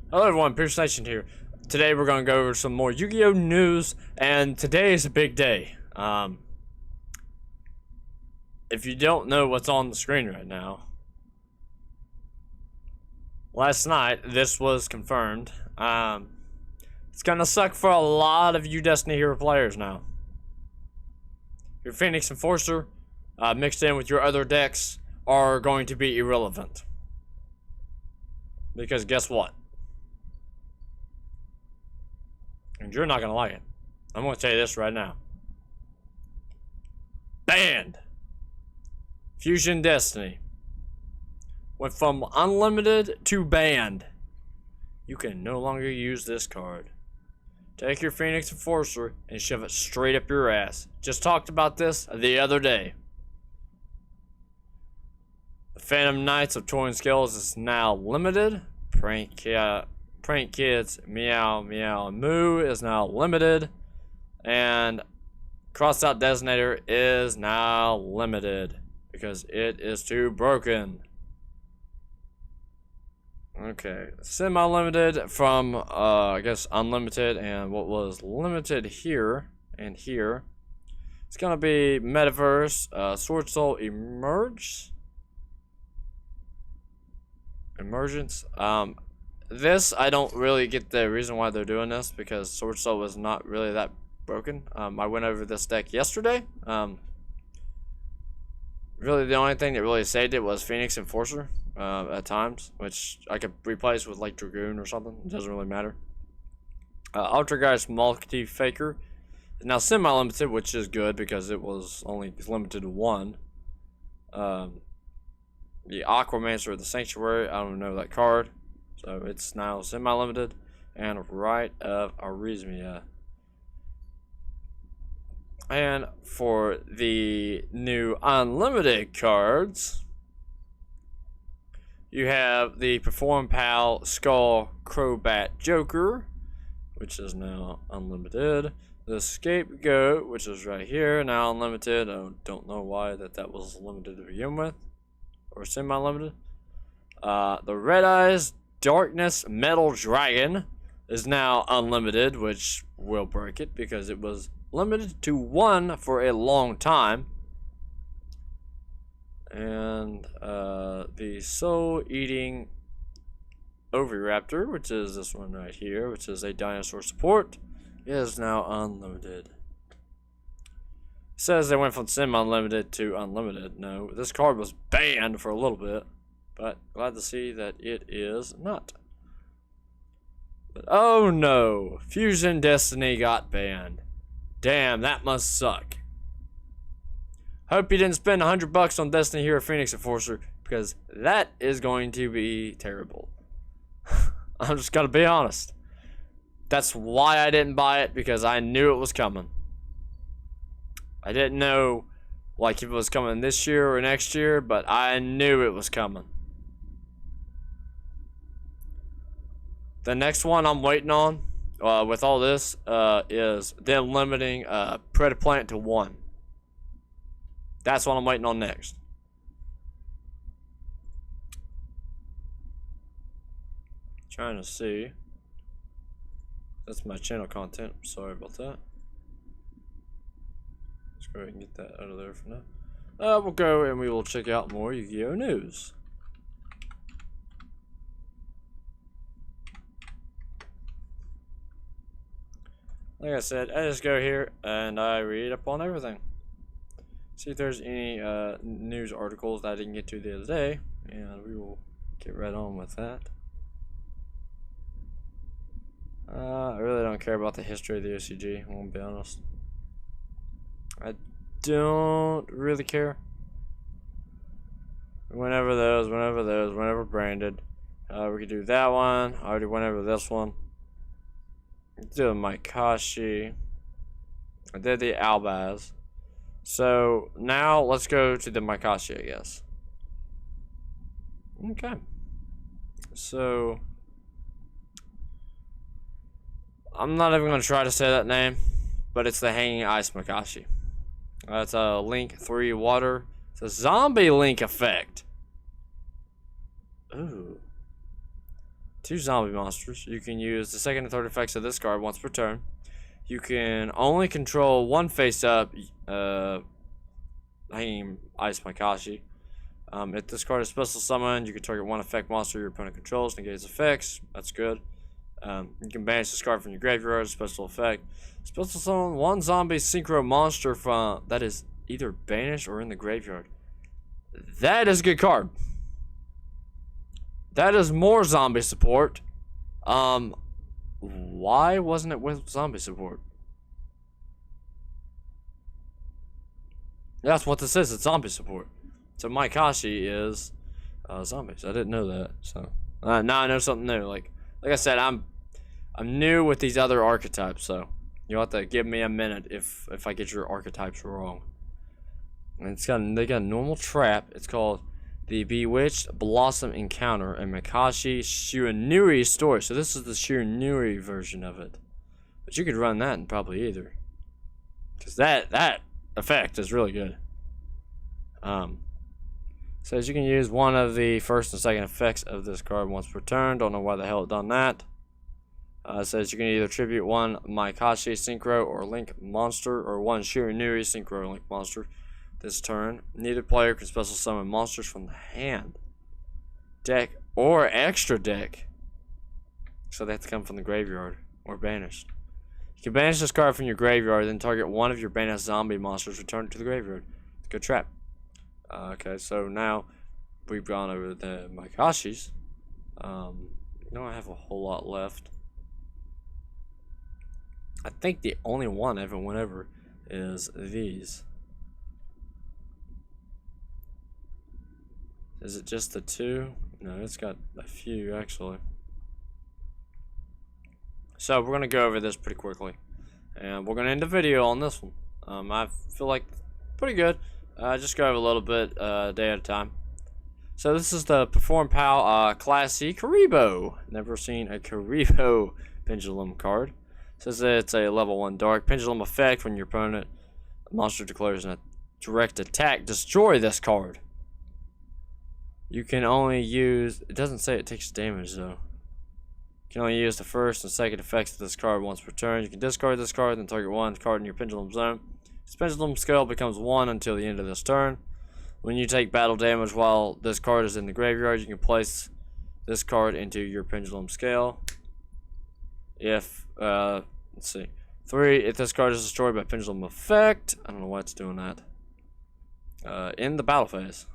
Hello everyone, Pierce Nation here. Today we're going to go over some more Yu-Gi-Oh! News, and today is a big day. If you don't know what's on the screen right now, last night this was confirmed. It's gonna suck for a lot of you Destiny Hero players now. Your Phoenix Enforcer, mixed in with your other decks, are going to be irrelevant. Because guess what? And you're not gonna like it. I'm gonna tell you this right now. Banned! Fusion Destiny went from unlimited to banned. You can no longer use this card. Take your Phoenix Enforcer and shove it straight up your ass. Just talked about this the other day. The Phantom Knights of Torn Scales is now limited. Prank Kids Meow Meow Moo is now limited, and Crossed Out Designator is now limited because it is too broken. Okay, semi-limited from I guess unlimited, and what was limited here and here. It's gonna be Metaverse, Sword Soul Emergence. This, I don't really get the reason why they're doing this, because Sword Soul was not really that broken. I went over this deck yesterday. Really, the only thing that really saved it was Phoenix Enforcer at times, which I could replace with like Dragoon or something. It doesn't really matter. Ultrageist Multi-Faker is now semi-limited, which is good because it was only limited to one. The Aquamancer of the Sanctuary, I don't know that card. So it's now semi-limited, and Rite of Arrhythmia. And for the new unlimited cards, you have the Perform Pal Skull Crobat Joker, which is now unlimited. The Scapegoat, which is right here, now unlimited. I don't know why that was limited to begin with, or semi-limited. The Red Eyes Darkness Metal Dragon is now unlimited, which will break it because it was limited to one for a long time. And the Soul Eating Oviraptor, which is this one right here, which is a dinosaur support, is now unlimited. It says they went from semi-unlimited to unlimited. No, this card was banned for a little bit, but glad to see that it is not. But oh no, Fusion Destiny got banned. Damn, that must suck. Hope you didn't spend $100 on Destiny Hero Phoenix Enforcer, because that is going to be terrible. I'm just gonna be honest. That's why I didn't buy it, because I knew it was coming. I didn't know like if it was coming this year or next year, but I knew it was coming. The next one I'm waiting on with all this is them limiting Predaplant to 1. That's what I'm waiting on next. Trying to see. That's my channel content. Sorry about that. Let's go ahead and get that out of there for now. We'll go and we will check out more Yu-Gi-Oh! News. Like I said, I just go here and I read up on everything. See if there's any news articles that I didn't get to the other day, and we will get right on with that. I really don't care about the history of the OCG, I'm gonna be honest. I don't really care. Whenever branded. We could do that one. I already went over this one. Do the Maikashi. I did the Albaz. So now let's go to the Maikashi, I guess. Okay. So I'm not even gonna try to say that name, but it's the Hanging Ice Maikashi. It's a Link 3 Water. It's a zombie Link effect. Ooh. 2 zombie monsters. You can use the second and third effects of this card once per turn. You can only control one face-up Ice Makashi. If this card is special summoned, you can target one effect monster your opponent controls, negate its effects. That's good. You can banish this card from your graveyard, special effect. Special summon one zombie synchro monster from that is either banished or in the graveyard. That is a good card. That is more zombie support. Why wasn't it with zombie support? That's what this is. It's zombie support. So Maikashi is zombies. I didn't know that. So now I know something new. Like I said, I'm new with these other archetypes. So you'll have to give me a minute if I get your archetypes wrong. And they got a normal trap. It's called the Bewitched Blossom Encounter and Makashi Shiranui story. So this is the Shiranui version of it. But you could run that in probably either. Because that effect is really good. Says you can use one of the first and second effects of this card once per turn. Don't know why the hell it done that. Says you can either tribute one Maikashi Synchro or Link monster or one Shiranui Synchro or Link monster this turn. Neither player can special summon monsters from the hand, deck, or extra deck. So they have to come from the graveyard or banished. You can banish this card from your graveyard, then target one of your banished zombie monsters, return it to the graveyard. It's a good trap. Okay, so now we've gone over the Maikashis. Don't have a whole lot left. I think the only one I ever went over is these. Is it just the 2? No, it's got a few actually. So we're gonna go over this pretty quickly, and we're gonna end the video on this one. I feel like pretty good. Just go over a little bit day at a time. So this is the Perform Pal Classy Karibo. Never seen a Karibo Pendulum card. Says that it's a level 1 dark pendulum effect. When your opponent monster declares a direct attack, destroy this card. You can only use, it doesn't say it takes damage though. You can only use the first and second effects of this card once per turn. You can discard this card, then target one card in your pendulum zone. Its pendulum scale becomes 1 until the end of this turn. When you take battle damage while this card is in the graveyard, you can place this card into your pendulum scale. If, let's see. 3, if this card is destroyed by pendulum effect. I don't know why it's doing that. In the battle phase.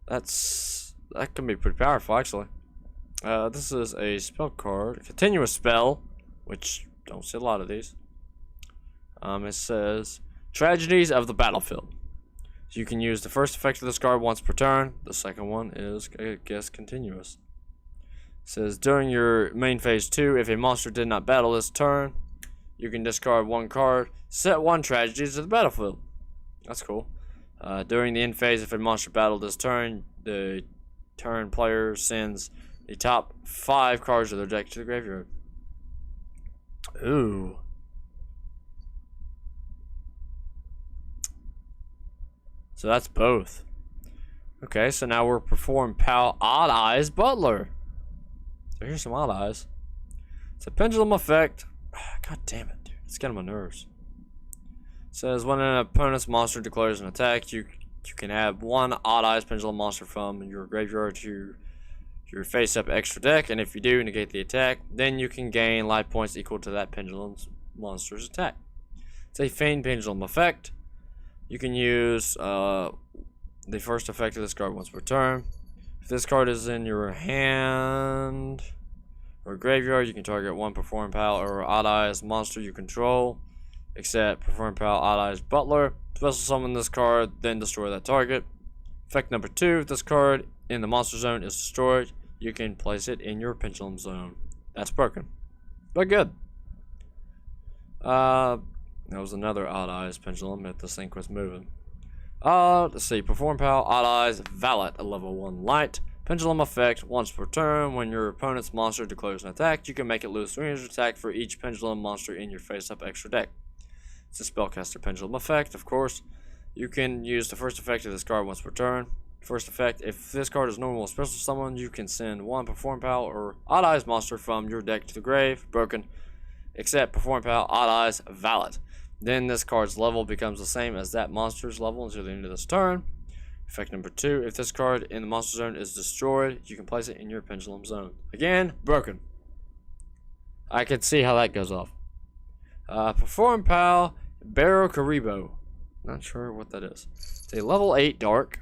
That can be pretty powerful, actually. This is a spell card. Continuous spell, which don't see a lot of these. It says, Tragedies of the Battlefield. So you can use the first effect of this card once per turn. The second one is, I guess, continuous. It says, during your main phase 2, if a monster did not battle this turn, you can discard one card, set one Tragedies to the battlefield. That's cool. During the end phase, if a monster battled this turn, the turn player sends the top 5 cards of their deck to the graveyard. Ooh. So that's both. Okay, so now we're Perform Pal Odd Eyes Butler. So here's some Odd Eyes. It's a pendulum effect. God damn it, dude. It's getting on my nerves. It says when an opponent's monster declares an attack, you can add one Odd Eyes Pendulum monster from your graveyard to your face-up extra deck, and if you do, negate the attack. Then you can gain life points equal to that pendulum monster's attack. It's a Feign Pendulum effect. You can use the first effect of this card once per turn. If this card is in your hand or graveyard, you can target one Perform Pal or Odd Eyes monster you control, except Perform Pal Odd Eyes Butler. Special summon this card, then destroy that target. Effect number 2, if this card in the monster zone is destroyed, you can place it in your pendulum zone. That's broken, but good. That was another Odd Eyes Pendulum if this thing was moving. Let's see. Perform Pal Odd Eyes Valet, a level 1 light. Pendulum effect, once per turn. When your opponent's monster declares an attack, you can make it lose 300 attack for each pendulum monster in your face-up extra deck. It's a spellcaster pendulum effect, of course. You can use the first effect of this card once per turn. First effect, if this card is normal or special summon, you can send one Perform Pal or Odd Eyes monster from your deck to the grave, broken, except Perform Pal, Odd Eyes, valid. Then this card's level becomes the same as that monster's level until the end of this turn. Effect number 2, if this card in the monster zone is destroyed, you can place it in your pendulum zone. Again, broken. I can see how that goes off. Perform Pal, Barrow Karibo. Not sure what that is. It's a level 8 dark.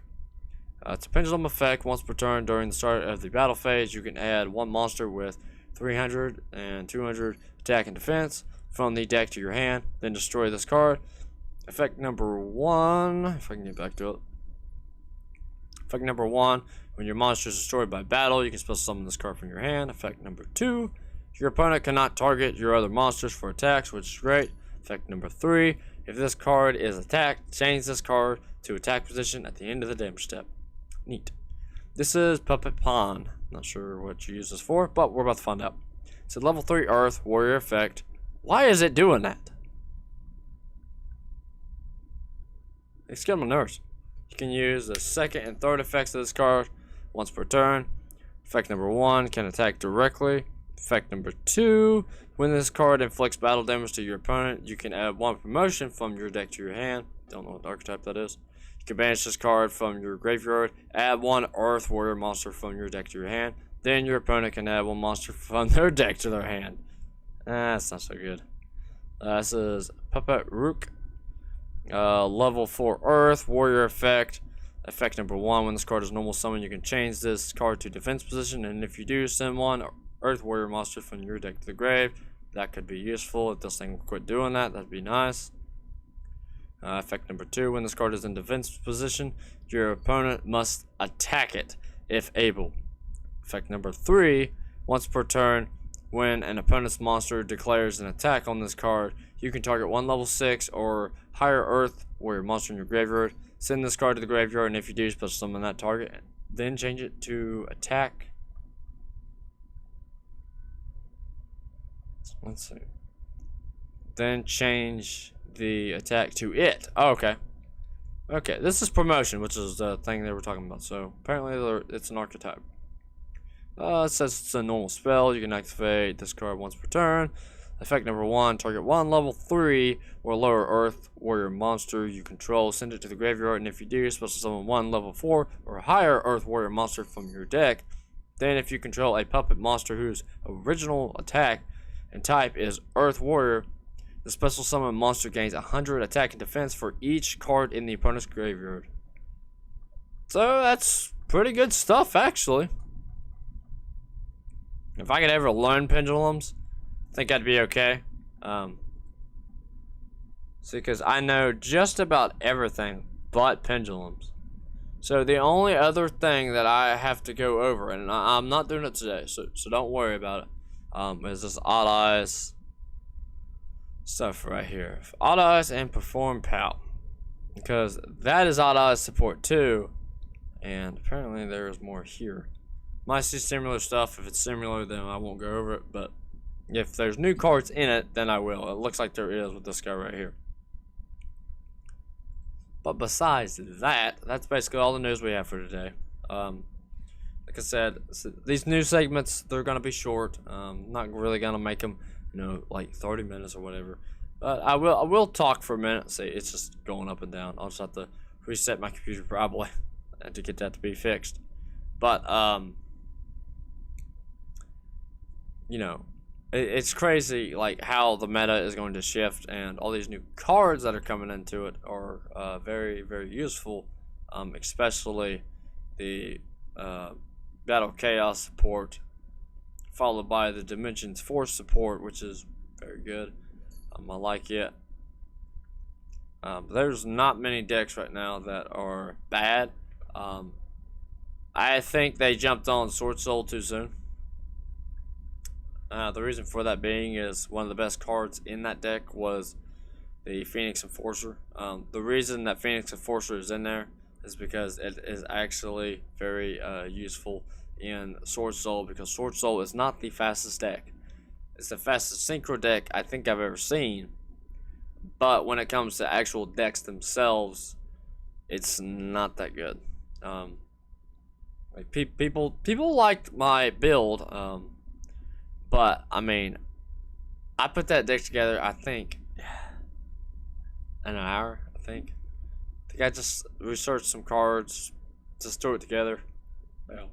It's a pendulum effect. Once per turn during the start of the battle phase, you can add one monster with 300 and 200 attack and defense from the deck to your hand, then destroy this card. Effect number 1, if I can get back to it. Effect number 1, when your monster is destroyed by battle, you can special summon this card from your hand. Effect number 2, your opponent cannot target your other monsters for attacks, which is great. Effect number 3, if this card is attacked, change this card to attack position at the end of the damage step. Neat. This is Puppet Pawn. Not sure what you use this for, but we're about to find out. It's a level 3 Earth Warrior effect. Why is it doing that? It's getting on my nerves. You can use the second and third effects of this card once per turn. Effect number 1 can attack directly. Effect number 2, when this card inflicts battle damage to your opponent, you can add one promotion from your deck to your hand. Don't know what archetype that is. You can banish this card from your graveyard, add one Earth Warrior monster from your deck to your hand. Then your opponent can add one monster from their deck to their hand. That's not so good. This is Puppet Rook. Level 4 Earth Warrior effect. Effect number 1, when this card is normal summon, you can change this card to defense position, and if you do, send one Earth Warrior monster from your deck to the grave. That could be useful if this thing will quit doing that. That'd be nice. Effect number 2, when this card is in defense position, your opponent must attack it if able. Effect number 3, once per turn, when an opponent's monster declares an attack on this card, you can target one level 6 or higher Earth Warrior monster in your graveyard. Send this card to the graveyard, and if you do, special summon that target. Then change it to attack. Let's see. Then change the attack to it. Oh, okay. Okay, this is promotion, which is the thing they were talking about. So apparently it's an archetype. It says it's a normal spell. You can activate this card once per turn. Effect number 1, target one level 3 or lower Earth Warrior monster you control. Send it to the graveyard, and if you do, special summon one level 4 or higher Earth Warrior monster from your deck. Then if you control a puppet monster whose original attack and type is Earth Warrior, the special summon monster gains 100 attack and defense for each card in the opponent's graveyard. So that's pretty good stuff, actually. If I could ever learn pendulums, I think I'd be okay. See, because I know just about everything but pendulums. So the only other thing that I have to go over, and I'm not doing it today, so don't worry about it, is this Odd Eyes stuff right here. Odd Eyes and Perform Pal, because that is Odd Eyes support too, and apparently there's more here. Might see similar stuff. If it's similar, then I won't go over it, but if there's new cards in it, then I will. It looks like there is with this guy right here. But besides that, that's basically all the news we have for today. Like I said, these news segments, they're going to be short. Not really going to make them, like 30 minutes or whatever. But I will talk for a minute. See, it's just going up and down. I'll just have to reset my computer probably to get that to be fixed. But, it's crazy like how the meta is going to shift, and all these new cards that are coming into it are very, very useful, especially the Battle Chaos support, followed by the Dimensions Force support, which is very good. I like it. There's not many decks right now that are bad. I think they jumped on Sword Soul too soon. The reason for that being is one of the best cards in that deck was the Phoenix Enforcer. The reason that Phoenix Enforcer is in there is because it is actually very useful in Sword Soul, because Sword Soul is not the fastest deck. It's the fastest synchro deck I think I've ever seen, but when it comes to actual decks themselves, it's not that good. Like people liked my build, but I mean, I put that deck together. I think in an hour. I think I just researched some cards, just threw it together. Well,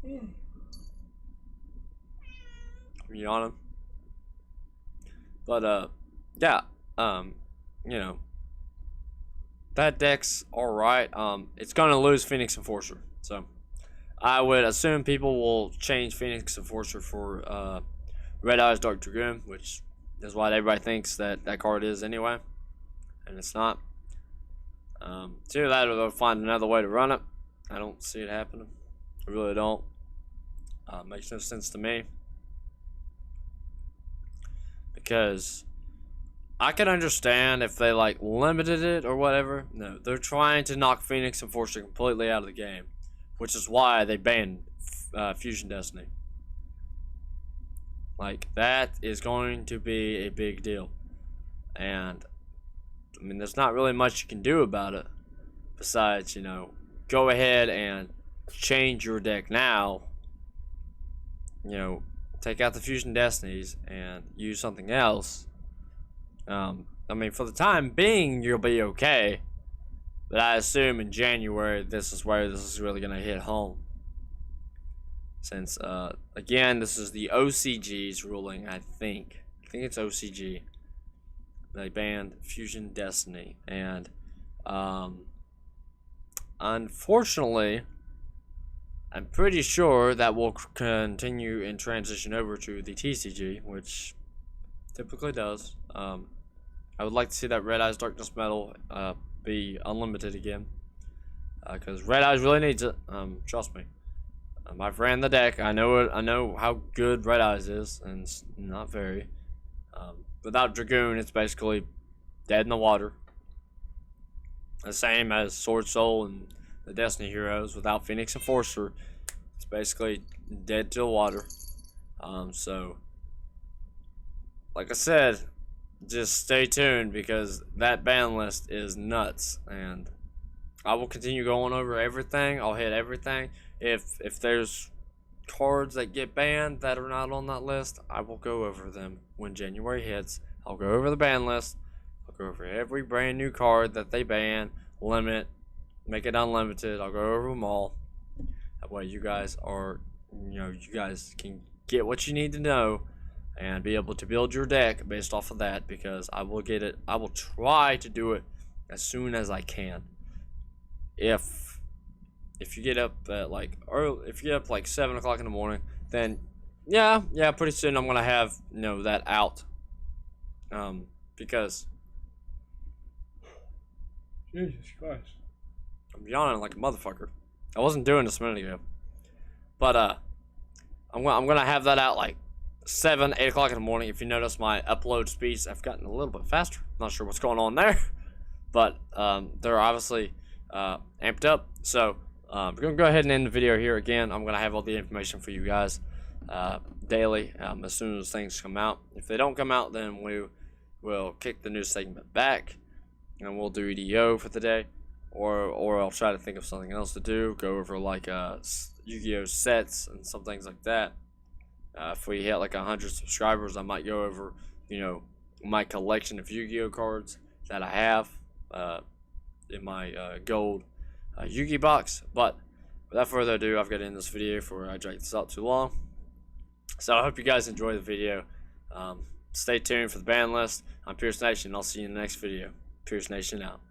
I'm yawning. But yeah, you know, that deck's alright. It's gonna lose Phoenix Enforcer, so I would assume people will change Phoenix Enforcer for Red Eyes Dark Dragoon, which is what everybody thinks that card is anyway, and it's not. It's either that or they'll find another way to run it. I don't see it happening. I really don't. Makes no sense to me. Because I can understand if they like limited it or whatever. No, they're trying to knock Phoenix Enforcer completely out of the game, which is why they banned Fusion Destiny. Like, that is going to be a big deal. And I mean, there's not really much you can do about it besides, you know, go ahead and change your deck now. You know, take out the Fusion Destinies and use something else. I mean, for the time being, you'll be okay. But I assume in January, this is where this is really going to hit home. Since, again, this is the OCG's ruling, I think. I think it's OCG. They banned Fusion Destiny. And, unfortunately, I'm pretty sure that will continue and transition over to the TCG, which typically does. I would like to see that Red Eyes Darkness Metal be unlimited again, because Red Eyes really needs it. Trust me. I've ran the deck. I know it. I know how good Red Eyes is, and it's not very. Without Dragoon, it's basically dead in the water. The same as Sword Soul and the Destiny Heroes. Without Phoenix Enforcer, it's basically dead to the water. So, like I said, just stay tuned because that ban list is nuts, and I will continue going over everything. I'll hit everything. If there's cards that get banned that are not on that list, I will go over them when January hits. I'll go over the ban list. I'll go over every brand new card that they ban, limit, make it unlimited. I'll go over them all. That way you guys are, you guys can get what you need to know and be able to build your deck based off of that, because I will get it. I will try to do it as soon as I can. If you get up at like early, if you get up like 7 o'clock in the morning, then yeah, pretty soon I'm gonna have that out. Because Jesus Christ, I'm yawning like a motherfucker. I wasn't doing this a minute ago, but I'm gonna have that out like 7, 8 o'clock in the morning. If you notice, my upload speeds have gotten a little bit faster. Not sure what's going on there, but they're obviously amped up. So we're gonna go ahead and end the video here. Again, I'm gonna have all the information for you guys daily as soon as things come out. If they don't come out, then we will kick the news segment back and we'll do EDO for the day, or I'll try to think of something else to do. Go over like Yu-Gi-Oh sets and some things like that. If we hit like 100 subscribers, I might go over my collection of Yu-Gi-Oh cards that I have in my gold Yu-Gi box. But without further ado, I've got to end this video before I drag this out too long. So I hope you guys enjoy the video. Stay tuned for the ban list. I'm Pierce Nation. I'll see you in the next video. Pierce Nation out.